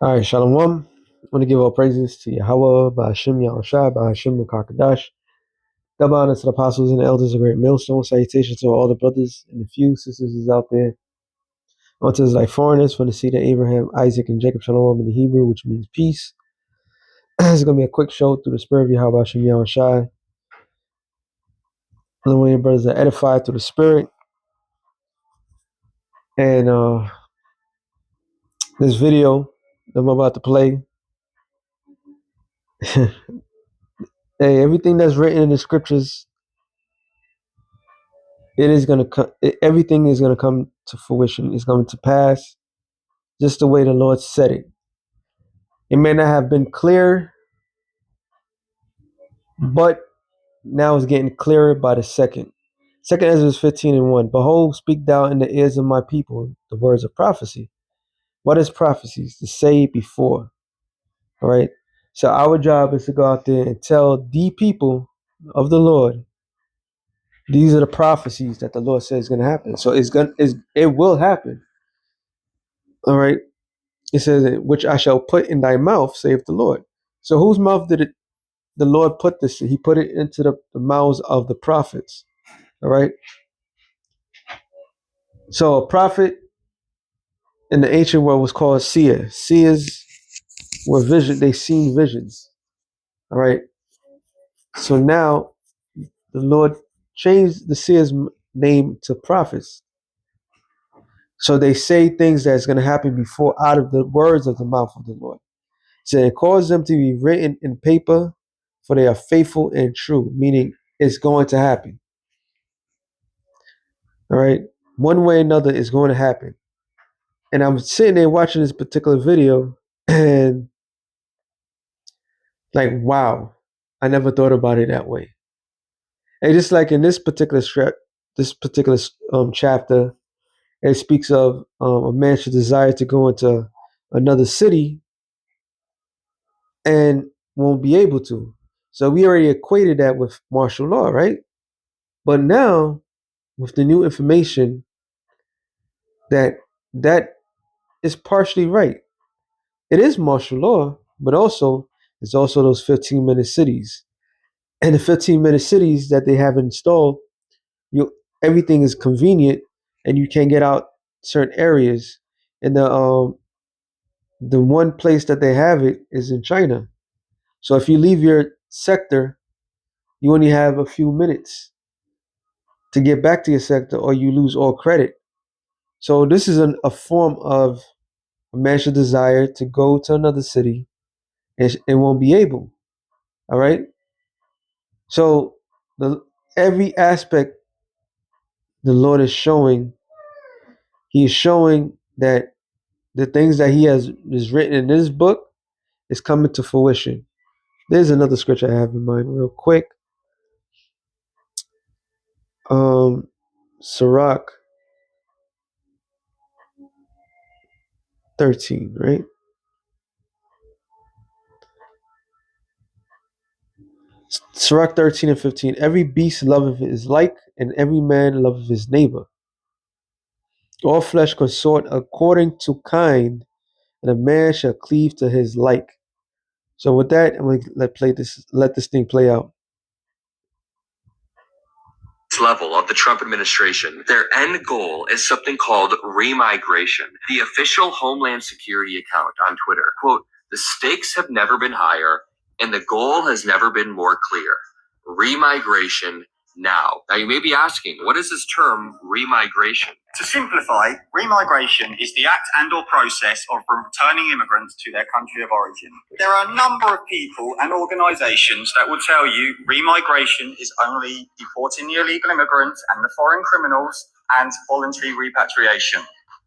All right, Shalom. I want to give all praises to Yahweh, Ba'ashim Yahushua, Ba'ashim Rakakadash. Double honor to the apostles and the elders of Great Millstone. Salutations to all the brothers and the few sisters is out there. Unto us like foreigners from the seed of Abraham, Isaac, and Jacob. Shalom in the Hebrew, which means peace. It's going to be a quick show through the spirit of Yahweh, Ba'ashim Yahushua. The way brothers are edified through the spirit. And this video that I'm about to play, hey, everything that's written in the scriptures, it is going to come. Everything is going to come to fruition. It's going to pass just the way the Lord said it. It may not have been clear, but now it's getting clearer by the second. Second Ezra 15:1. Behold, speak thou in the ears of my people the words of prophecy. What is prophecies? To say before. All right. So our job is to go out there and tell the people of the Lord, these are the prophecies that the Lord says is going to happen. So it will happen. All right. It says, which I shall put in thy mouth, saith the Lord. So whose mouth did the Lord put this? He put it into the mouths of the prophets. All right. So a prophet in the ancient world was called seer. Seers were vision. They seen visions. All right. So now the Lord changed the seer's name to prophets. So they say things that's going to happen before out of the words of the mouth of the Lord. So it caused them to be written in paper, for they are faithful and true, meaning it's going to happen. All right. One way or another is going to happen. And I'm sitting there watching this particular video and like, wow, I never thought about it that way. And just like in this particular chapter, it speaks of a man should desire to go into another city and won't be able to. So we already equated that with martial law, right? But now with the new information that is partially right. It is martial law, but also it's also those 15-minute cities. And the 15-minute cities that they have installed, everything is convenient and you can't get out certain areas. And the one place that they have it is in China. So if you leave your sector, you only have a few minutes to get back to your sector or you lose all credit. So this is a form of a man should desire to go to another city and won't be able. All right. So every aspect the Lord is showing, He is showing that the things that He is written in this book is coming to fruition. There's another scripture I have in mind, real quick. Sirach 13, right? Sirach 13:15. Every beast loveth his like, and every man loveth his neighbor. All flesh consort according to kind, and a man shall cleave to his like. So with that, I'm going to let this thing play out. Level of the Trump administration, their end goal is something called Remigration. The official Homeland Security account on Twitter, quote, the stakes have never been higher and the goal has never been more clear. Remigration now. Now you may be asking, what is this term remigration? To simplify, remigration is the act and or process of returning immigrants to their country of origin. There are a number of people and organizations that will tell you remigration is only deporting the illegal immigrants and the foreign criminals and voluntary repatriation.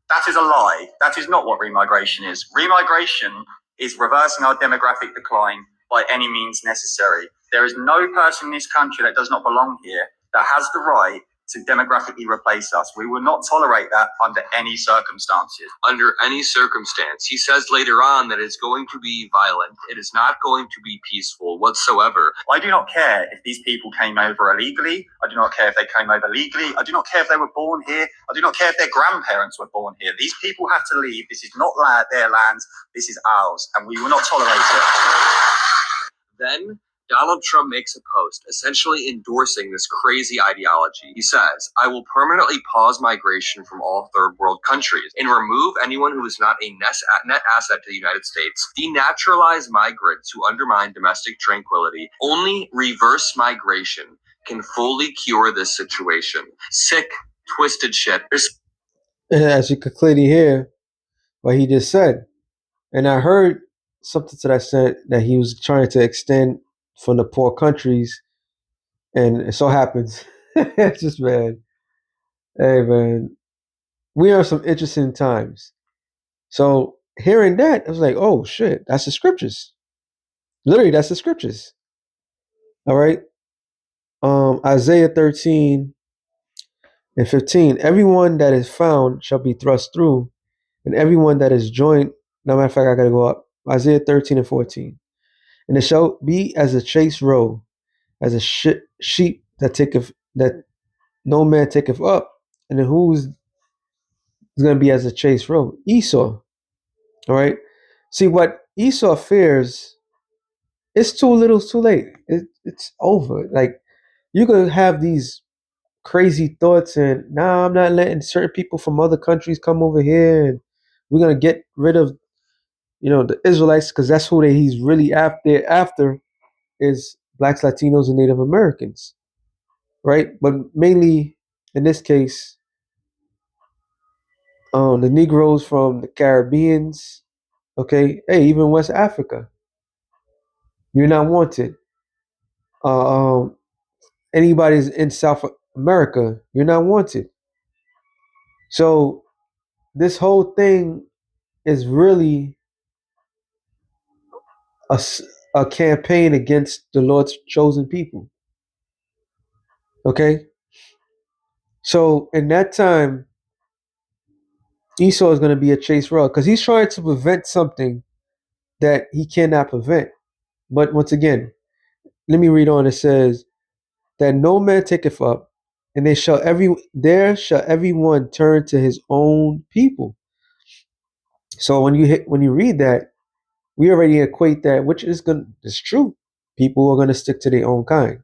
That is a lie. That is not what remigration is. Remigration is reversing our demographic decline by any means necessary. There is no person in this country that does not belong here that has the right to demographically replace us. We will not tolerate that under any circumstances. Under any circumstance. He says later on that it's going to be violent. It is not going to be peaceful whatsoever. I do not care if these people came over illegally. I do not care if they came over legally. I do not care if they were born here. I do not care if their grandparents were born here. These people have to leave. This is not their lands. This is ours, and we will not tolerate it. Then Donald Trump makes a post essentially endorsing this crazy ideology. He says, I will permanently pause migration from all third world countries and remove anyone who is not a net asset to the United States, denaturalize migrants who undermine domestic tranquility. Only reverse migration can fully cure this situation. Sick, twisted shit. As you could clearly hear what he just said. And I heard something to that extent that he was trying to extend from the poor countries. And it so happens, it's just, man, hey, man, we are some interesting times. So hearing that, I was like, oh, shit, that's the scriptures. Literally, that's the scriptures. All right. Isaiah 13 and 15. Everyone that is found shall be thrust through, and everyone that is joined. No, matter of fact, I got to go up. Isaiah 13 and 14. And it shall be as a chase roe, as a sheep that no man taketh up. And then who's going to be as a chase roe? Esau. All right. See, what Esau fears, it's too little, it's too late. It's over. Like, you could have these crazy thoughts and, nah, I'm not letting certain people from other countries come over here, and we're going to get rid of, the Israelites, because that's who he's really after is blacks, Latinos, and Native Americans, right? But mainly in this case, the Negroes from the Caribbeans, okay, hey, even West Africa, you're not wanted. Anybody's in South America, you're not wanted. So this whole thing is really a campaign against the Lord's chosen people. Okay? So in that time, Esau is going to be a chase row because he's trying to prevent something that he cannot prevent. But once again, let me read on. It says that no man taketh up, and there shall everyone turn to his own people. So when you read that, we already equate that, which is true. People are going to stick to their own kind.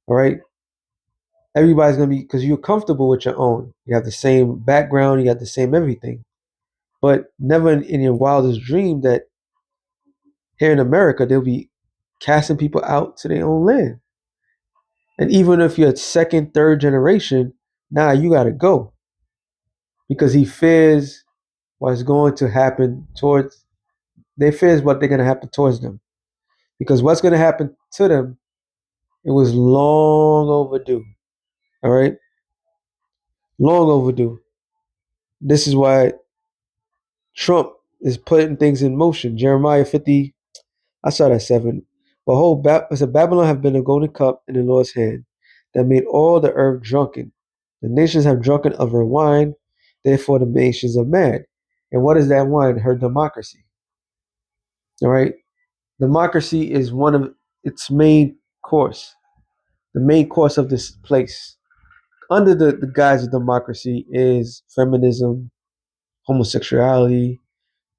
All right. Everybody's going to be, because you're comfortable with your own. You have the same background. You got the same everything. But never in your wildest dream that here in America, they'll be casting people out to their own land. And even if you're second, third generation, nah, you got to go. Because he fears what's going to happen they fears what they're going to happen towards them. Because what's going to happen to them, it was long overdue. All right? Long overdue. This is why Trump is putting things in motion. Jeremiah 50, I saw that 7. Behold, Babylon have been a golden cup in the Lord's hand that made all the earth drunken. The nations have drunken of her wine, therefore the nations are mad. And what is that wine? Her democracy. All right? Democracy is one of its main course, the main course of this place. Under the guise of democracy is feminism, homosexuality,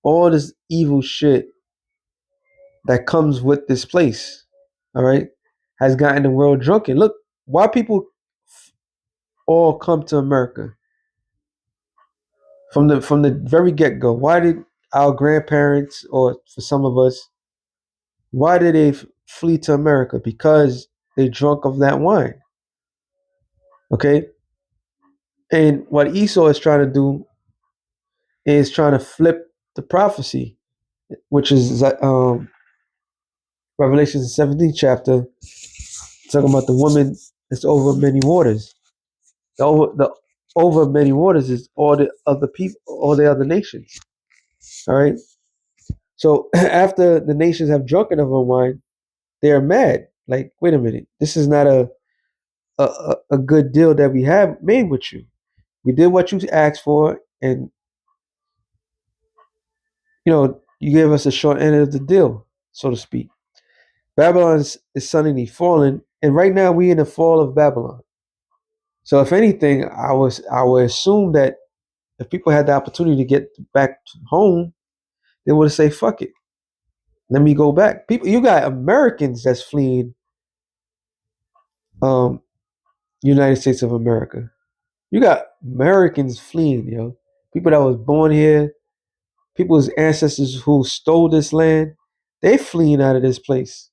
all this evil shit that comes with this place, all right, has gotten the world drunken. Look, why people all come to America from the very get go. Why did our grandparents, or for some of us, why did they flee to America? Because they drunk of that wine. Okay, and what Esau is trying to do is trying to flip the prophecy, which is Revelation 17th chapter, talking about the woman that's over many waters. The over many waters is all the other people, all the other nations. All right. So after the nations have drunken of her wine, they are mad. Like, wait a minute, this is not a good deal that we have made with you. We did what you asked for, and you gave us a short end of the deal, so to speak. Babylon is suddenly falling, and right now we in the fall of Babylon. So if anything, I would assume that if people had the opportunity to get back home, they would say, "Fuck it, let me go back." People, you got Americans that's fleeing um United States of America. You got Americans fleeing, people that was born here, people's ancestors who stole this land, they fleeing out of this place.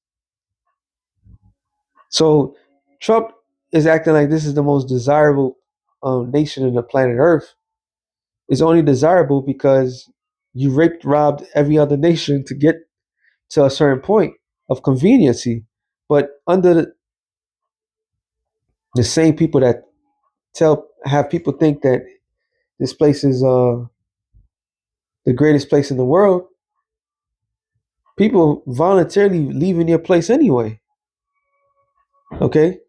So Trump is acting like this is the most desirable nation in the planet Earth. It's only desirable because you raped, robbed every other nation to get to a certain point of conveniency. But under the same people that have people think that this place is the greatest place in the world, people voluntarily leaving their place anyway. Okay,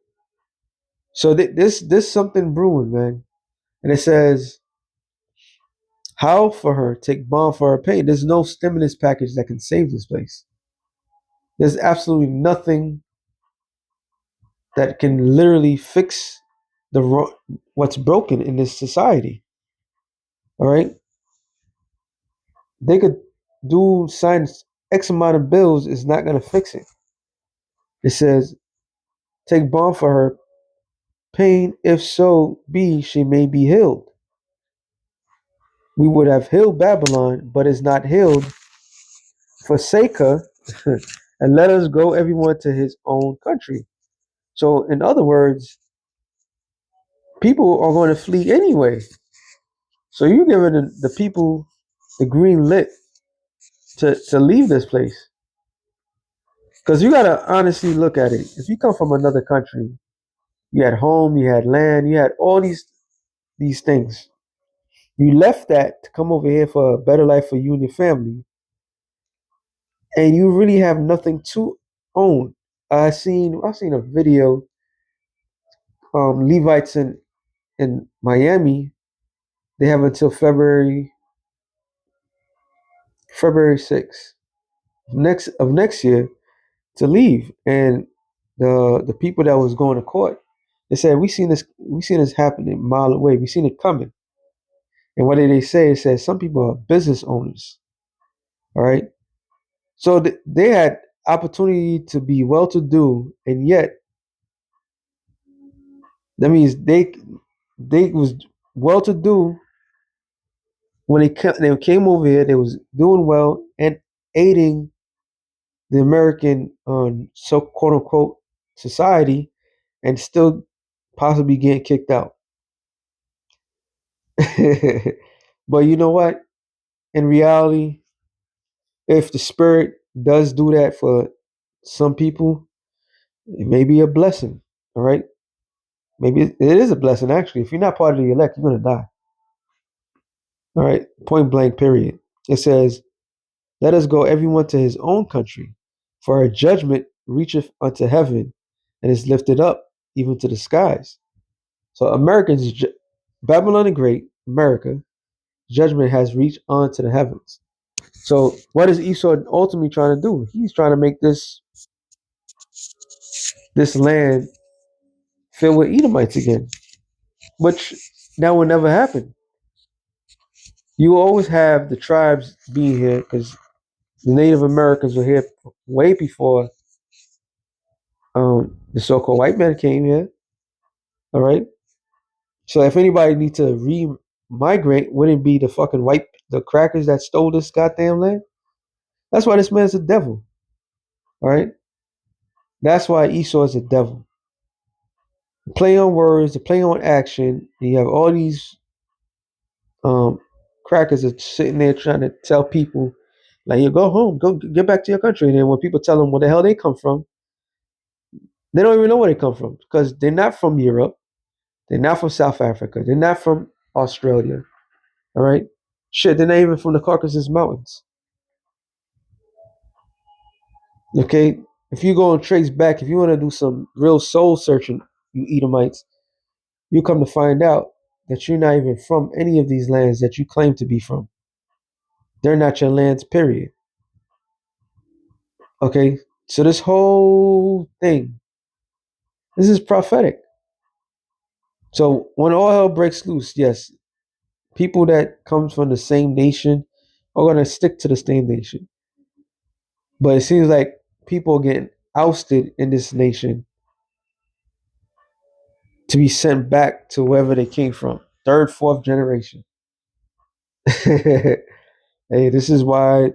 so this something brewing, man, and it says how for her take bond for her pain. There's no stimulus package that can save this place. There's absolutely nothing that can literally fix what's broken in this society. All right, they could sign X amount of bills, is not going to fix it. It says take bond for her pain, if so be she may be healed. We would have healed Babylon, but is not healed. Forsake her, and let us go everyone to his own country. So, in other words, people are going to flee anyway. So you're giving the people the green lit to leave this place. Because you got to honestly look at it. If you come from another country, you had home, you had land, you had all these things. You left that to come over here for a better life for you and your family, and you really have nothing to own. I've seen a video. Levites in Miami, they have until February 6th next year to leave, and the people that was going to court, they said we seen this happening a mile away, we seen it coming. And what did they say? It said some people are business owners. All right, so they had opportunity to be well to do, and yet that means they was well to do when they came over here. They was doing well and aiding the American so quote unquote society, and still possibly getting kicked out. But you know what? In reality, if the spirit does do that for some people, it may be a blessing. All right, maybe it is a blessing actually. If you're not part of the elect, you're gonna die. All right, point blank. Period. It says, "Let us go everyone to his own country, for our judgment reacheth unto heaven, and is lifted up even to the skies." So Americans, Babylon the Great, America, judgment has reached onto the heavens. So what is Esau ultimately trying to do? He's trying to make this land filled with Edomites again, which that will never happen. You will always have the tribes being here because the Native Americans were here way before the so-called white man came here. All right. So if anybody needs to re-migrate, wouldn't it be the crackers that stole this goddamn land? That's why this man's a devil. All right. That's why Esau is a devil. The play on words, the play on action. And you have all these um, crackers are sitting there trying to tell people, like, you go home, go get back to your country. And then when people tell them where the hell they come from, they don't even know where they come from because they're not from Europe. They're not from South Africa. They're not from Australia. All right. Shit, they're not even from the Caucasus Mountains. Okay. If you go and trace back, if you want to do some real soul searching, you Edomites, you come to find out that you're not even from any of these lands that you claim to be from. They're not your lands, period. Okay, so this whole thing, this is prophetic. So when all hell breaks loose, yes, people that comes from the same nation are gonna stick to the same nation. But it seems like people are getting ousted in this nation to be sent back to wherever they came from. Third, fourth generation. Hey, this is why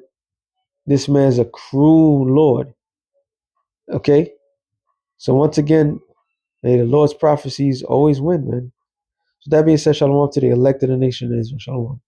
this man's a cruel Lord. Okay? So once again, hey, the Lord's prophecies always win, man. So that being said, shalom to the elect of the nation of Israel. Shalom.